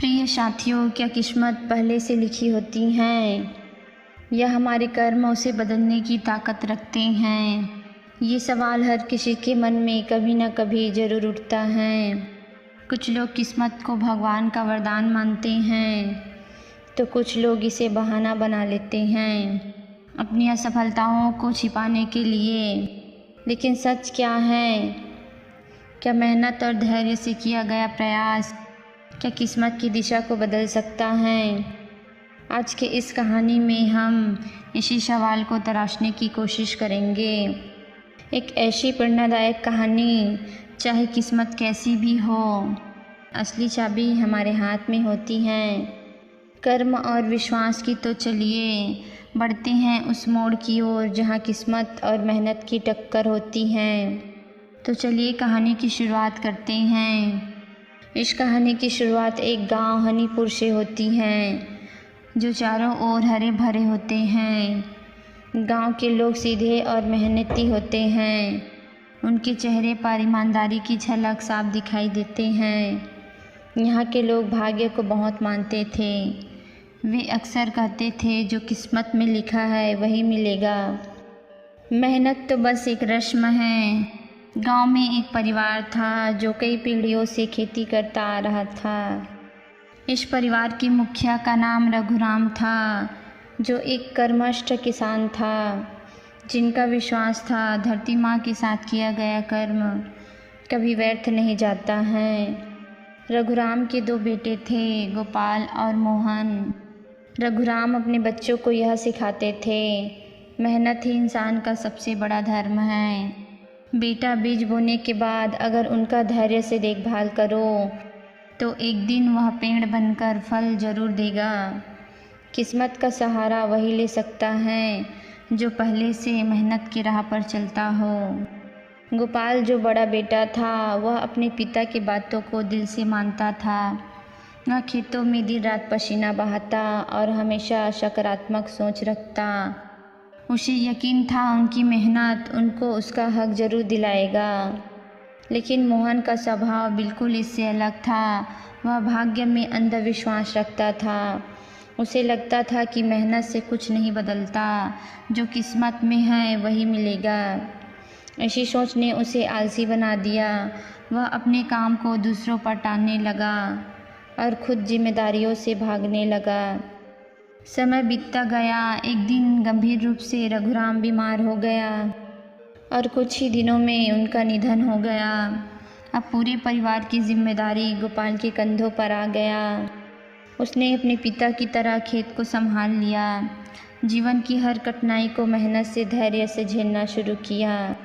प्रिय साथियों, क्या किस्मत पहले से लिखी होती हैं या हमारे कर्म उसे बदलने की ताकत रखते हैं? ये सवाल हर किसी के मन में कभी न कभी ज़रूर उठता है। कुछ लोग किस्मत को भगवान का वरदान मानते हैं तो कुछ लोग इसे बहाना बना लेते हैं अपनी असफलताओं को छिपाने के लिए। लेकिन सच क्या है? क्या मेहनत और धैर्य से किया गया प्रयास क्या किस्मत की दिशा को बदल सकता है? आज के इस कहानी में हम इसी सवाल को तराशने की कोशिश करेंगे। एक ऐसी प्रेरणादायक कहानी, चाहे किस्मत कैसी भी हो, असली चाबी हमारे हाथ में होती है, कर्म और विश्वास की। तो चलिए बढ़ते हैं उस मोड़ की ओर जहाँ किस्मत और मेहनत की टक्कर होती है। तो चलिए कहानी की शुरुआत करते हैं। इस कहानी की शुरुआत एक गांव हनीपुर से होती है, जो चारों ओर हरे भरे होते हैं। गांव के लोग सीधे और मेहनती होते हैं। उनके चेहरे पर ईमानदारी की झलक साफ दिखाई देते हैं। यहाँ के लोग भाग्य को बहुत मानते थे। वे अक्सर कहते थे, जो किस्मत में लिखा है वही मिलेगा। मेहनत तो बस एक रस्म है। गांव में एक परिवार था जो कई पीढ़ियों से खेती करता आ रहा था। इस परिवार के मुखिया का नाम रघुराम था, जो एक कर्मठ किसान था, जिनका विश्वास था धरती माँ के साथ किया गया कर्म कभी व्यर्थ नहीं जाता है। रघुराम के दो बेटे थे, गोपाल और मोहन। रघुराम अपने बच्चों को यह सिखाते थे, मेहनत ही इंसान का सबसे बड़ा धर्म है। बेटा, बीज बोने के बाद अगर उनका धैर्य से देखभाल करो तो एक दिन वह पेड़ बनकर फल जरूर देगा। किस्मत का सहारा वही ले सकता है जो पहले से मेहनत की राह पर चलता हो। गोपाल, जो बड़ा बेटा था, वह अपने पिता की बातों को दिल से मानता था। वह खेतों में दिन रात पसीना बहाता और हमेशा सकारात्मक सोच रखता। उसे यकीन था उनकी मेहनत उनको उसका हक जरूर दिलाएगा। लेकिन मोहन का स्वभाव बिल्कुल इससे अलग था। वह भाग्य में अंधविश्वास रखता था। उसे लगता था कि मेहनत से कुछ नहीं बदलता, जो किस्मत में है वही मिलेगा। ऐसी सोच ने उसे आलसी बना दिया। वह अपने काम को दूसरों पर टालने लगा और खुद जिम्मेदारियों से भागने लगा। समय बीतता गया। एक दिन गंभीर रूप से रघुराम बीमार हो गया और कुछ ही दिनों में उनका निधन हो गया। अब पूरे परिवार की जिम्मेदारी गोपाल के कंधों पर आ गया। उसने अपने पिता की तरह खेत को संभाल लिया। जीवन की हर कठिनाई को मेहनत से, धैर्य से झेलना शुरू किया।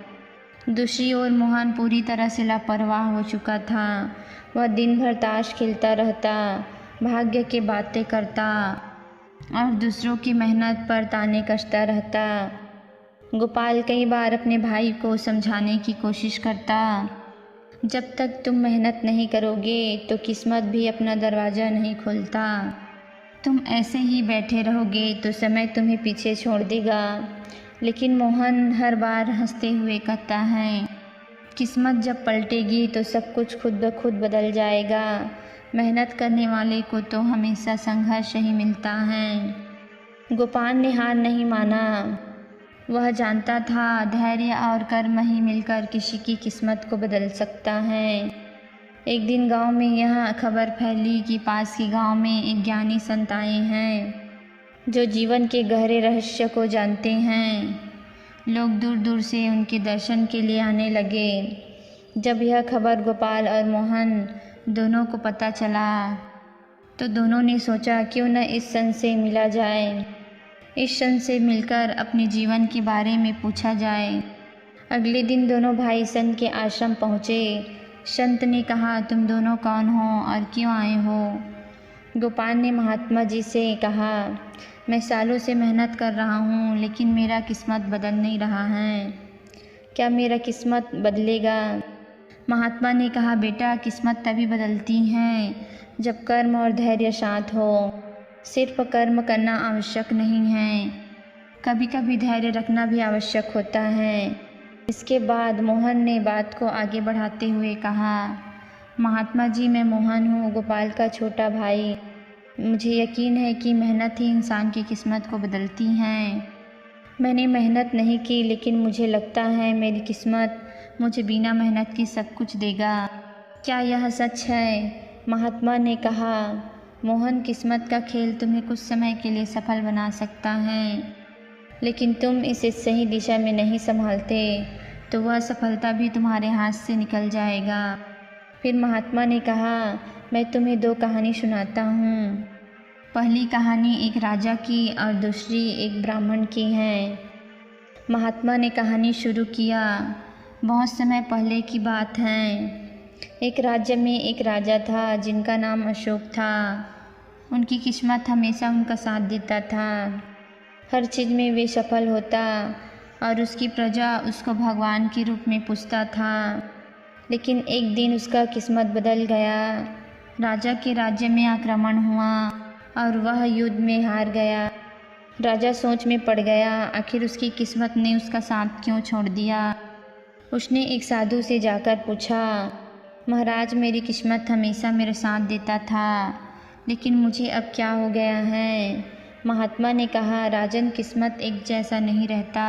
दूसरी ओर मोहन पूरी तरह से लापरवाह हो चुका था। वह दिन भर ताश खेलता रहता, भाग्य की बातें करता और दूसरों की मेहनत पर ताने कसता रहता। गोपाल कई बार अपने भाई को समझाने की कोशिश करता, जब तक तुम मेहनत नहीं करोगे तो किस्मत भी अपना दरवाज़ा नहीं खोलता। तुम ऐसे ही बैठे रहोगे तो समय तुम्हें पीछे छोड़ देगा। लेकिन मोहन हर बार हंसते हुए कहता है, किस्मत जब पलटेगी तो सब कुछ खुद ब खुद बदल जाएगा। मेहनत करने वाले को तो हमेशा संघर्ष ही मिलता है। गोपाल ने हार नहीं माना। वह जानता था धैर्य और कर्म ही मिलकर किसी की किस्मत को बदल सकता है। एक दिन गांव में यह खबर फैली कि पास के गांव में एक ज्ञानी संत आए हैं, जो जीवन के गहरे रहस्य को जानते हैं। लोग दूर दूर से उनके दर्शन के लिए आने लगे। जब यह खबर गोपाल और मोहन दोनों को पता चला तो दोनों ने सोचा, क्यों न इस संत से मिला जाए। इस संत से मिलकर अपने जीवन के बारे में पूछा जाए। अगले दिन दोनों भाई संत के आश्रम पहुँचे। संत ने कहा, तुम दोनों कौन हो और क्यों आए हो? गोपाल ने महात्मा जी से कहा, मैं सालों से मेहनत कर रहा हूँ, लेकिन मेरा किस्मत बदल नहीं रहा है। क्या मेरा किस्मत बदलेगा? महात्मा ने कहा, बेटा, किस्मत तभी बदलती है जब कर्म और धैर्य साथ हो। सिर्फ कर्म करना आवश्यक नहीं है, कभी कभी धैर्य रखना भी आवश्यक होता है। इसके बाद मोहन ने बात को आगे बढ़ाते हुए कहा, महात्मा जी, मैं मोहन हूँ, गोपाल का छोटा भाई। मुझे यकीन है कि मेहनत ही इंसान की किस्मत को बदलती है। मैंने मेहनत नहीं की, लेकिन मुझे लगता है मेरी किस्मत मुझे बिना मेहनत के सब कुछ देगा। क्या यह सच है? महात्मा ने कहा, मोहन, किस्मत का खेल तुम्हें कुछ समय के लिए सफल बना सकता है, लेकिन तुम इसे सही दिशा में नहीं संभालते तो वह सफलता भी तुम्हारे हाथ से निकल जाएगा। फिर महात्मा ने कहा, मैं तुम्हें 2 कहानी सुनाता हूँ। पहली कहानी एक राजा की और दूसरी एक ब्राह्मण की है। महात्मा ने कहानी शुरू किया। बहुत समय पहले की बात है। एक राज्य में एक राजा था जिनका नाम अशोक था। उनकी किस्मत हमेशा उनका साथ देता था। हर चीज़ में वे सफल होता और उसकी प्रजा उसको भगवान के रूप में पूजता था। लेकिन एक दिन उसका किस्मत बदल गया। राजा के राज्य में आक्रमण हुआ और वह युद्ध में हार गया। राजा सोच में पड़ गया, आखिर उसकी किस्मत ने उसका साथ क्यों छोड़ दिया। उसने एक साधु से जाकर पूछा, महाराज, मेरी किस्मत हमेशा मेरे साथ देता था, लेकिन मुझे अब क्या हो गया है? महात्मा ने कहा, राजन, किस्मत एक जैसा नहीं रहता।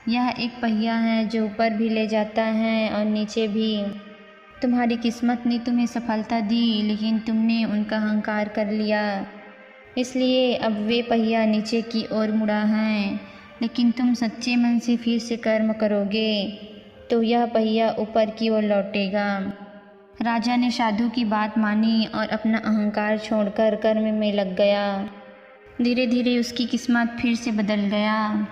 यह एक पहिया है जो ऊपर भी ले जाता है और नीचे भी। तुम्हारी किस्मत ने तुम्हें सफलता दी, लेकिन तुमने उनका अहंकार कर लिया, इसलिए अब वे पहिया नीचे की ओर मुड़ा है। लेकिन तुम सच्चे मन से फिर से कर्म करोगे तो यह पहिया ऊपर की ओर लौटेगा। राजा ने साधु की बात मानी और अपना अहंकार छोड़कर कर्म में लग गया। धीरे धीरे उसकी किस्मत फिर से बदल गया।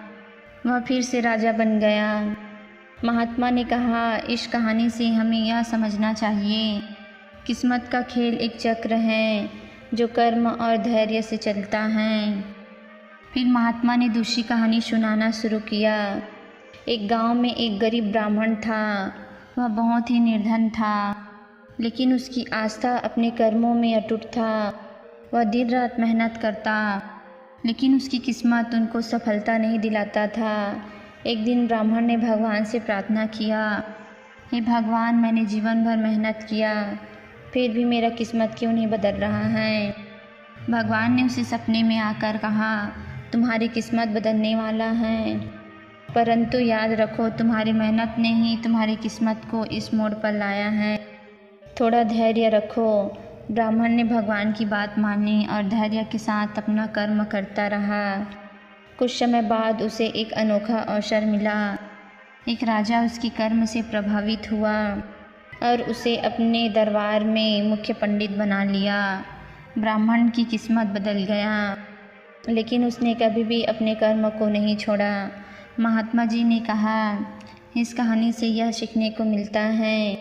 वह फिर से राजा बन गया। महात्मा ने कहा, इस कहानी से हमें यह समझना चाहिए, किस्मत का खेल एक चक्र है जो कर्म और धैर्य से चलता है। फिर महात्मा ने दूसरी कहानी सुनाना शुरू किया। एक गांव में एक गरीब ब्राह्मण था। वह बहुत ही निर्धन था, लेकिन उसकी आस्था अपने कर्मों में अटूट था। वह दिन रात मेहनत करता, लेकिन उसकी किस्मत उनको सफलता नहीं दिलाता था। एक दिन ब्राह्मण ने भगवान से प्रार्थना किया, हे भगवान, मैंने जीवन भर मेहनत किया, फिर भी मेरा किस्मत क्यों नहीं बदल रहा है। भगवान ने उसे सपने में आकर कहा, तुम्हारी किस्मत बदलने वाला है, परंतु याद रखो, तुम्हारी मेहनत ने ही तुम्हारी किस्मत को इस मोड़ पर लाया है। थोड़ा धैर्य रखो। ब्राह्मण ने भगवान की बात मानी और धैर्य के साथ अपना कर्म करता रहा। कुछ समय बाद उसे एक अनोखा अवसर मिला। एक राजा उसके कर्म से प्रभावित हुआ और उसे अपने दरबार में मुख्य पंडित बना लिया। ब्राह्मण की किस्मत बदल गया, लेकिन उसने कभी भी अपने कर्म को नहीं छोड़ा। महात्मा जी ने कहा, इस कहानी से यह सीखने को मिलता है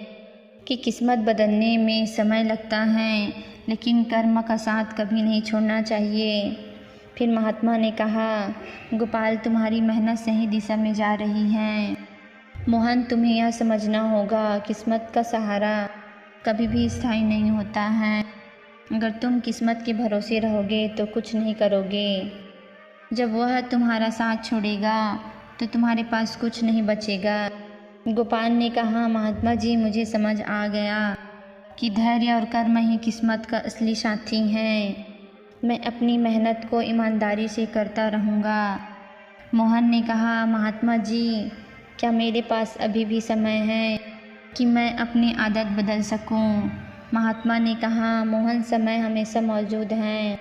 कि किस्मत बदलने में समय लगता है, लेकिन कर्म का साथ कभी नहीं छोड़ना चाहिए। फिर महात्मा ने कहा, गोपाल, तुम्हारी मेहनत सही दिशा में जा रही है। मोहन, तुम्हें यह समझना होगा, किस्मत का सहारा कभी भी स्थायी नहीं होता है। अगर तुम किस्मत के भरोसे रहोगे तो कुछ नहीं करोगे। जब वह तुम्हारा साथ छोड़ेगा तो तुम्हारे पास कुछ नहीं बचेगा। गोपाल ने कहा, महात्मा जी, मुझे समझ आ गया कि धैर्य और कर्म ही किस्मत का असली साथी हैं। मैं अपनी मेहनत को ईमानदारी से करता रहूँगा। मोहन ने कहा, महात्मा जी, क्या मेरे पास अभी भी समय है कि मैं अपनी आदत बदल सकूं? महात्मा ने कहा, मोहन, समय हमेशा मौजूद है।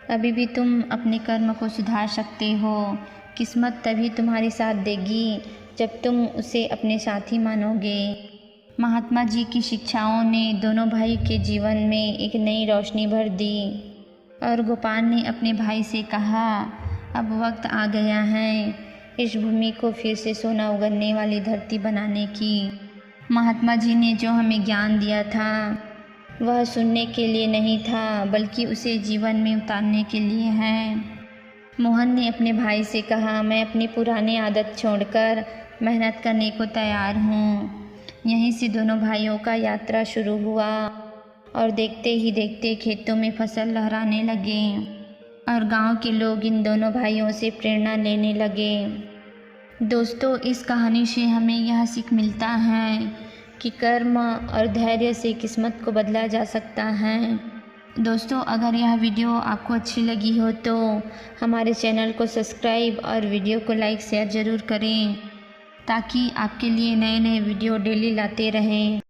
अभी भी तुम अपने कर्म को सुधार सकते हो। किस्मत तभी तुम्हारी साथ देगी जब तुम उसे अपने साथी मानोगे। महात्मा जी की शिक्षाओं ने दोनों भाई के जीवन में एक नई रोशनी भर दी और गोपाल ने अपने भाई से कहा, अब वक्त आ गया है इस भूमि को फिर से सोना उगलने वाली धरती बनाने की। महात्मा जी ने जो हमें ज्ञान दिया था वह सुनने के लिए नहीं था, बल्कि उसे जीवन में उतारने के लिए है। मोहन ने अपने भाई से कहा, मैं अपनी पुरानी आदत छोड़कर मेहनत करने को तैयार हूँ। यहीं से दोनों भाइयों का यात्रा शुरू हुआ और देखते ही देखते खेतों में फसल लहराने लगे और गांव के लोग इन दोनों भाइयों से प्रेरणा लेने लगे। दोस्तों, इस कहानी से हमें यह सीख मिलता है कि कर्म और धैर्य से किस्मत को बदला जा सकता है। दोस्तों, अगर यह वीडियो आपको अच्छी लगी हो तो हमारे चैनल को सब्सक्राइब और वीडियो को लाइक शेयर ज़रूर करें, ताकि आपके लिए नए नए वीडियो डेली लाते रहें।